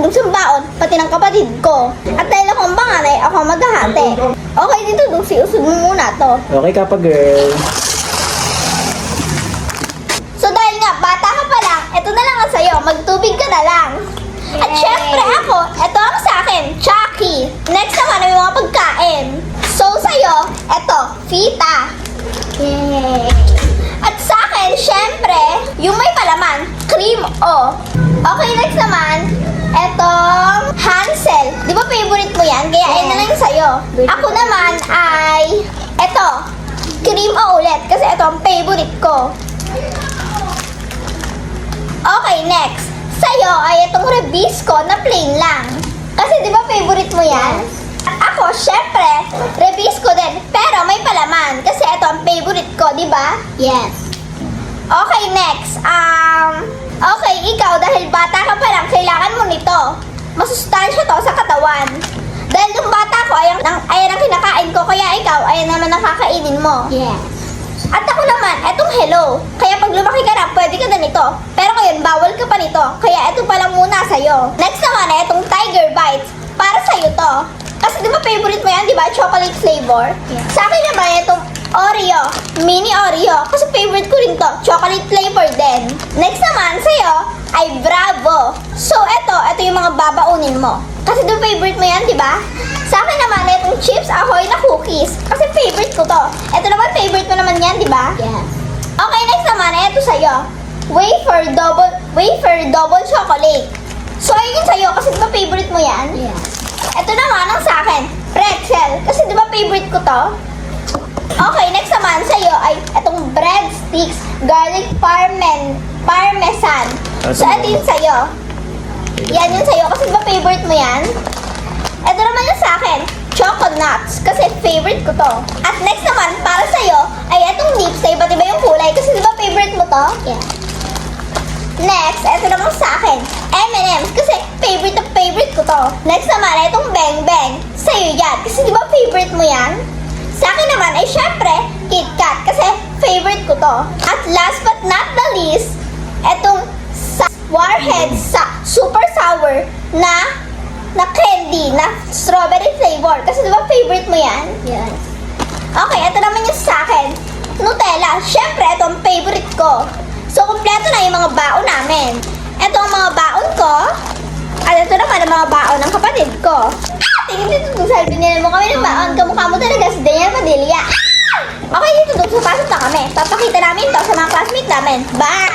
dun sa baon, pati ng kapatid ko. At dahil ako ang panganay, ako ang maghahati. Okay, dito dun, usod mo muna to. Okay ka pa, girl. So dahil nga, bata ka pa lang, eto na lang ang sa'yo, magtubig ka na lang. At syempre ako, eto ang sa akin, Chucky. Next naman ay mga pagkain. So sa'yo, eto, fita. Yay! At sa akin, syempre, yung may palaman, cream o. Okay, next naman, etong Hansel. Di ba favorite mo yan? Kaya ayun na lang yung sa'yo. Ako naman ay, eto, cream o ulit. Kasi ito ang favorite ko. Okay, next. Sa'yo ay itong Rebisco na plain lang. Kasi di ba favorite mo yan? Ako, syempre, Rebisco din. Pero may palaman. Kasi ito ang favorite ko, di ba? Yes. Okay, next. Okay, ikaw, dahil bata ka pa lang, kailangan mo nito. Masustansya to sa katawan. Dahil yung bata ko, ayan ang kinakain ko, kaya ikaw, ayan naman ang kakainin mo. Yes. At ako naman, etong hello. Kaya pag lumaki ka na, pwede ka na nito. Pero ngayon, bawal ka pa nito. Kaya ito pa lang muna sa'yo. Next naman, etong Tiger Bites. Para sa'yo to. Kasi di ba favorite mo yan, di ba? Chocolate flavor. Yeah. Sa akin naman, etong Oreo. Mini Oreo. Kasi favorite ko rin to. Chocolate flavor din. Next naman, sa'yo, ay Bravo. So, ito yung mga babaunin mo. Kasi di ba favorite mo yan, di ba? Sa akin naman, itong Chips Ahoy na cookies. Kasi favorite ko to. Ito naman, favorite mo naman yan, di ba? Yes. Okay, next naman, ito sa'yo. Wafer double chocolate. So, ayun yung sa'yo, kasi di ba favorite mo yan? Yes. Ito naman ang sa akin, pretzel. Kasi di ba favorite ko to? Okay, next naman sa'yo ay itong breadsticks, garlic parmesan. So, ito yung sa'yo. Yan yung sa'yo, kasi di ba favorite mo yan? Ito naman yung sa akin, choco nuts, kasi favorite ko to. At next naman, para sa'yo, ay itong lips na iba't iba yung kulay, kasi di ba favorite mo to? Yes. Next, ito naman sa akin, M&M's, kasi favorite na favorite ko to. Next naman, itong Bang Bang, sa'yo yan, kasi di ba favorite mo yan? Sa akin naman ay syempre, Kit Kat, kasi favorite ko to. At last but not the least, itong Warhead super sour na candy, na strawberry flavor. Kasi di ba favorite mo yan? Yes. Okay, ito naman yung sa akin. Nutella. Syempre, ito ang favorite ko. So, kumpleto na yung mga baon namin. Ito ang mga baon ko. At ito naman ang mga baon ng kapatid ko. Tingin dito dun sa binili mo kami ng baon. Kamukha mo talaga si Daniel Padilla. Okay, dito dun sa pasok na kami. Papakita namin to sa mga classmates namin. Bye!